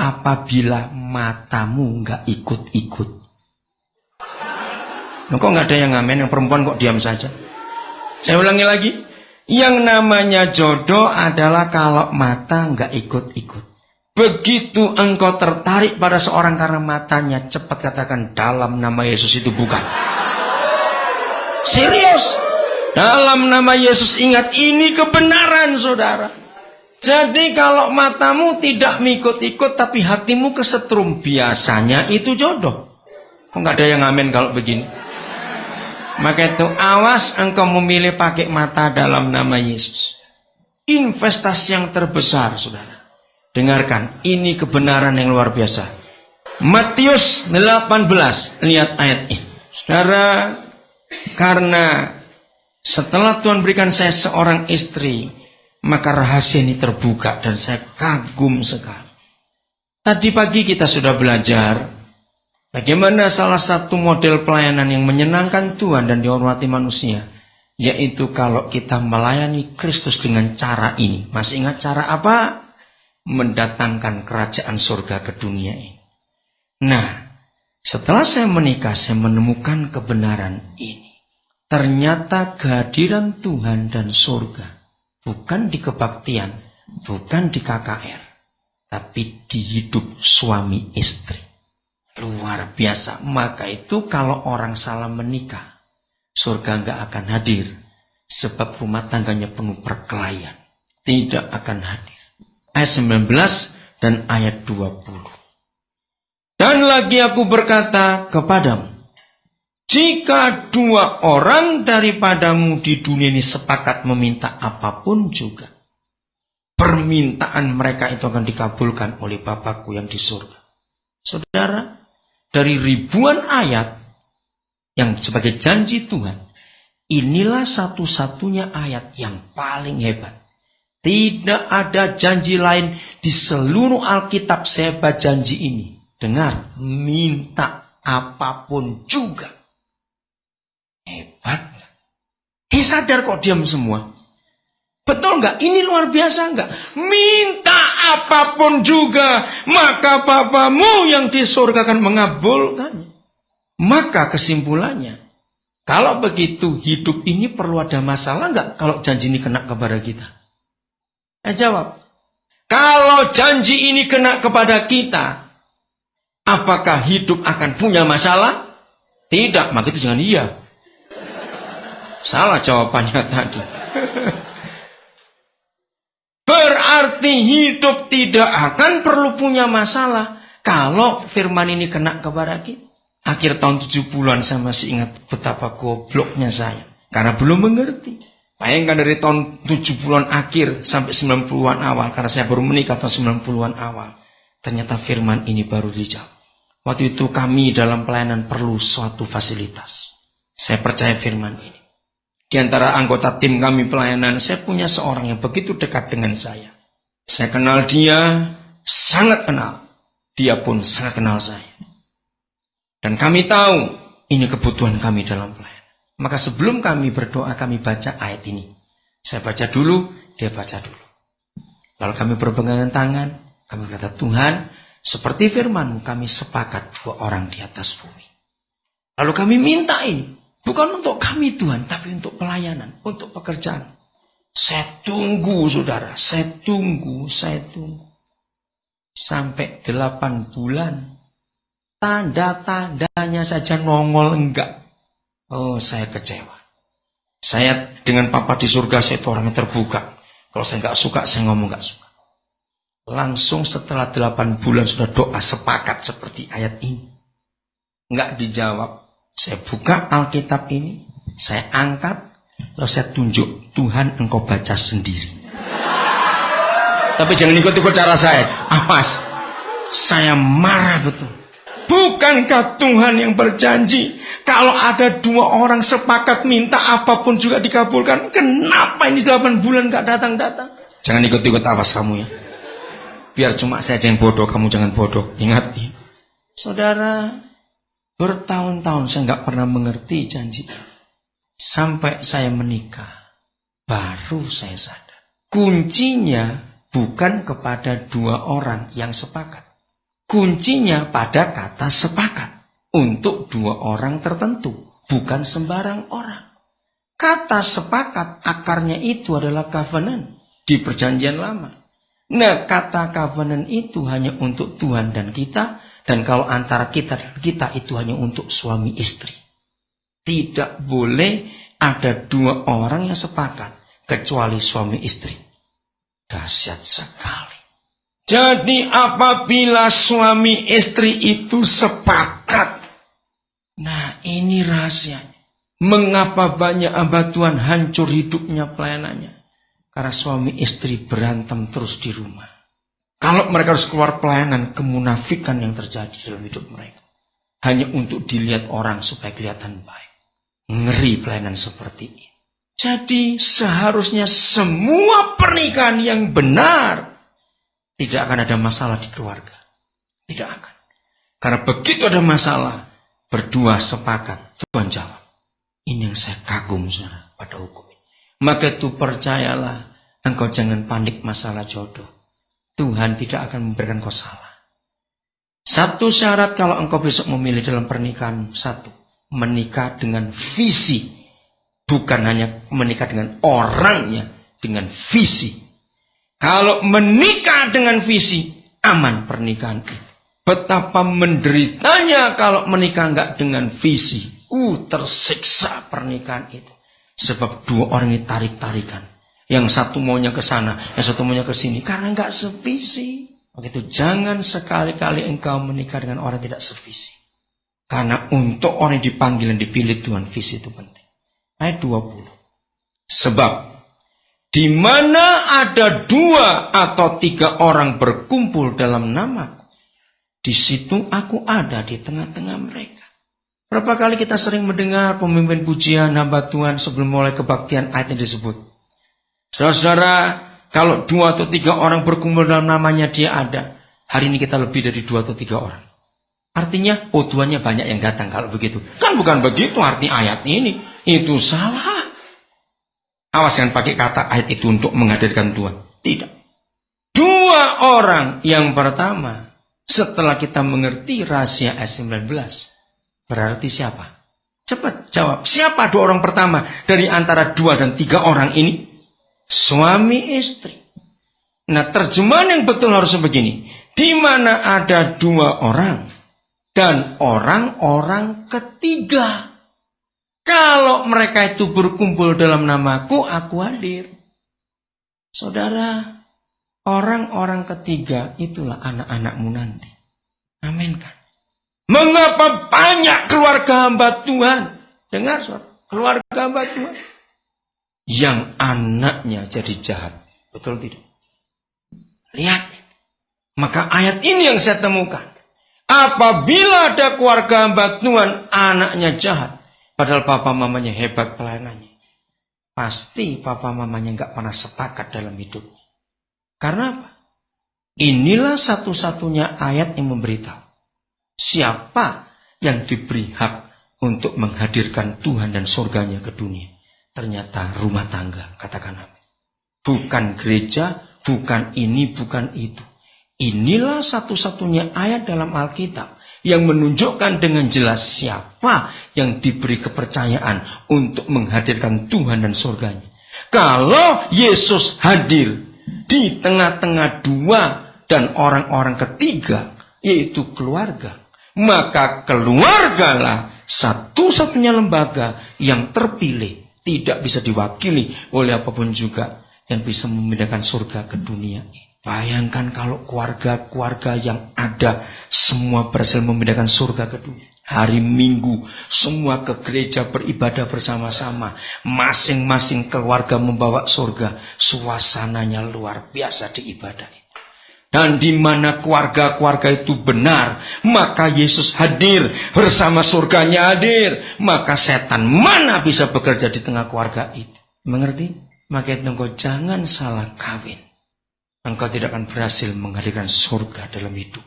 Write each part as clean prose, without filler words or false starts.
apabila matamu nggak ikut-ikut. Nah, kok nggak ada yang ngamen, yang perempuan kok diam saja? Saya ulangi lagi. Yang namanya jodoh adalah kalau mata nggak ikut-ikut. Begitu engkau tertarik pada seorang karena matanya, cepat katakan dalam nama Yesus itu bukan. Serius. Dalam nama Yesus, ingat ini kebenaran, saudara. Jadi kalau matamu tidak mengikut-ikut tapi hatimu kesetrum, biasanya itu jodoh. Kok nggak ada yang ngamen kalau begini? Maka itu awas engkau memilih pakai mata dalam nama Yesus. Investasi yang terbesar, saudara. Dengarkan, ini kebenaran yang luar biasa. Matius 18, lihat ayat ini. Saudara, karena setelah Tuhan berikan saya seorang istri, maka rahasia ini terbuka dan saya kagum sekali. Tadi pagi kita sudah belajar bagaimana salah satu model pelayanan yang menyenangkan Tuhan dan dihormati manusia, yaitu kalau kita melayani Kristus dengan cara ini. Masih ingat cara apa? Mendatangkan kerajaan surga ke dunia ini. Nah, setelah saya menikah, saya menemukan kebenaran ini. Ternyata kehadiran Tuhan dan surga bukan di kebaktian, bukan di KKR, tapi di hidup suami istri. Luar biasa. Maka itu kalau orang salah menikah, surga nggak akan hadir. Sebab rumah tangganya penuh perkelahian. Tidak akan hadir. Ayat 19 dan ayat 20. Dan lagi aku berkata kepadamu, jika dua orang daripadamu di dunia ini sepakat meminta apapun juga, permintaan mereka itu akan dikabulkan oleh Bapakku yang di surga. Saudara, dari ribuan ayat yang sebagai janji Tuhan, inilah satu-satunya ayat yang paling hebat. Tidak ada janji lain di seluruh Alkitab sehebat janji ini. Dengar, minta apapun juga. Hebat. Sadar kok diam semua. Betul nggak? Ini luar biasa nggak? Minta apapun juga, maka Bapamu yang di surga akan mengabulkan. Maka kesimpulannya, kalau begitu hidup ini perlu ada masalah nggak kalau janji ini kena kepada kita? Jawab. Kalau janji ini kena kepada kita, apakah hidup akan punya masalah? Tidak, maka itu jangan iya. Salah jawabannya tadi. Berarti hidup tidak akan perlu punya masalah kalau firman ini kena kepada kita. Akhir tahun 70-an saya masih ingat betapa gobloknya saya. Karena belum mengerti. Bayangkan dari tahun 70-an akhir sampai 90-an awal. Karena saya baru menikah tahun 90-an awal. Ternyata firman ini baru dijawab. Waktu itu kami dalam pelayanan perlu suatu fasilitas. Saya percaya firman ini. Di antara anggota tim kami pelayanan, saya punya seorang yang begitu dekat dengan saya. Saya kenal dia, sangat kenal. Dia pun sangat kenal saya. Dan kami tahu ini kebutuhan kami dalam pelayanan. Maka sebelum kami berdoa, kami baca ayat ini. Saya baca dulu, dia baca dulu. Lalu kami berpegangan tangan, kami berkata, Tuhan, seperti firman-Mu, kami sepakat dua orang di atas bumi. Lalu kami minta ini. Bukan untuk kami Tuhan, tapi untuk pelayanan, untuk pekerjaan. Saya tunggu saudara, saya tunggu. Sampai 8 bulan. Tanda-tandanya saja nongol enggak. Oh, saya kecewa. Saya dengan Papa di surga, saya itu orang yang terbuka. Kalau saya enggak suka, saya ngomong enggak suka. Langsung setelah 8 bulan sudah doa sepakat seperti ayat ini. Enggak dijawab. Saya buka Alkitab ini, saya angkat, lalu saya tunjuk, Tuhan engkau baca sendiri. Tapi jangan ikut-ikut cara saya. Awas, saya marah betul. Bukankah Tuhan yang berjanji, kalau ada dua orang sepakat minta apapun juga dikabulkan? Kenapa ini 8 bulan gak datang-datang? Jangan ikut-ikut, awas kamu ya. Biar cuma saya yang bodoh, kamu jangan bodoh. Ingat ya. Saudara, bertahun-tahun saya nggak pernah mengerti janji. Sampai saya menikah, baru saya sadar. Kuncinya bukan kepada dua orang yang sepakat. kuncinya pada kata sepakat. Untuk dua orang tertentu, bukan sembarang orang. Kata sepakat akarnya itu adalah covenant di perjanjian lama. Nah, kata covenant itu hanya untuk Tuhan dan kita. Dan kalau antara kita dan kita itu hanya untuk suami istri. Tidak boleh ada dua orang yang sepakat kecuali suami istri. Dahsyat sekali. Jadi apabila suami istri itu sepakat. Nah, ini rahasianya. Mengapa banyak hamba Tuhan hancur hidupnya pelayanannya? Karena suami istri berantem terus di rumah. Kalau mereka harus keluar pelayanan, kemunafikan yang terjadi dalam hidup mereka. Hanya untuk dilihat orang supaya kelihatan baik. Ngeri pelayanan seperti ini. Jadi seharusnya semua pernikahan yang benar tidak akan ada masalah di keluarga. Tidak akan. Karena begitu ada masalah, berdua sepakat, Tuhan jawab. Ini yang saya kagum, saudara, pada hukum ini. Maka itu percayalah, engkau jangan panik masalah jodoh. Tuhan tidak akan memberikan kau salah. Satu syarat kalau engkau besok memilih dalam pernikahan, satu, menikah dengan visi. Bukan hanya menikah dengan orangnya, dengan visi. Kalau menikah dengan visi, aman pernikahan itu. Betapa menderitanya kalau menikah enggak dengan visi. Tersiksa pernikahan itu. Sebab dua orang ini tarik-tarikan. Yang satu maunya ke sana, yang satu maunya ke sini. Karena enggak sevisi. Begitu, jangan sekali-kali engkau menikah dengan orang tidak sevisi. Karena untuk orang yang dipanggil dan dipilih Tuhan, visi itu penting. Ayat 20. Sebab di mana ada 2 atau 3 orang berkumpul dalam namaku, di situ aku ada di tengah-tengah mereka. Berapa kali kita sering mendengar pemimpin pujian hamba Tuhan sebelum mulai kebaktian ayat yang disebut. Saudara-saudara, kalau 2 atau 3 orang berkumpul dalam namanya dia ada. Hari ini kita lebih dari 2 atau 3 orang. Artinya, Tuhannya banyak yang datang kalau begitu. Kan bukan begitu arti ayat ini. Itu salah. Awas jangan pakai kata ayat itu untuk menghadirkan Tuhan. Tidak. 2 orang yang pertama. Setelah kita mengerti rahasia ayat 19. Berarti siapa? Cepat jawab. Siapa 2 orang pertama dari antara 2 dan 3 orang ini? Suami istri. Nah, terjemahan yang betul harusnya begini. Di mana ada 2 orang dan orang-orang ketiga. Kalau mereka itu berkumpul dalam namaku, aku hadir. Saudara, orang-orang ketiga itulah anak-anakmu nanti. Amin kan? Mengapa banyak keluarga hamba Tuhan? Dengar, saudara, keluarga hamba Tuhan yang anaknya jadi jahat. Betul tidak? Lihat. Maka ayat ini yang saya temukan. Apabila ada keluarga hamba Tuhan, anaknya jahat. Padahal papa mamanya hebat pelayanannya. Pasti papa mamanya nggak pernah sepakat dalam hidupnya. Karena apa? Inilah satu-satunya ayat yang memberitahu. Siapa yang diberi hak untuk menghadirkan Tuhan dan surganya ke dunia? Ternyata rumah tangga, katakan amin. Bukan gereja, bukan ini, bukan itu. Inilah satu-satunya ayat dalam Alkitab yang menunjukkan dengan jelas siapa yang diberi kepercayaan untuk menghadirkan Tuhan dan surganya. Kalau Yesus hadir di tengah-tengah 2 dan orang-orang ketiga, yaitu keluarga, maka keluargalah satu-satunya lembaga yang terpilih, tidak bisa diwakili oleh apapun juga yang bisa memindahkan surga ke dunia ini. Bayangkan kalau keluarga-keluarga yang ada semua berhasil memindahkan surga ke dunia. Hari Minggu semua ke gereja beribadah bersama-sama. Masing-masing keluarga membawa surga. Suasananya luar biasa di ibadah itu. Dan di mana keluarga-keluarga itu benar, maka Yesus hadir bersama surganya hadir. Maka setan mana bisa bekerja di tengah keluarga itu? Mengerti? Maka itu engkau jangan salah kawin. Engkau tidak akan berhasil menghadirkan surga dalam hidup.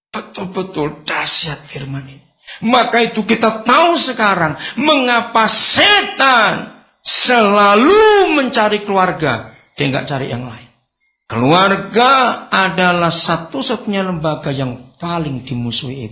Betul-betul dahsyat firman ini. Maka itu kita tahu sekarang mengapa setan selalu mencari keluarga. Dia nggak cari yang lain. Keluarga adalah satu-satunya lembaga yang paling dimusuhi.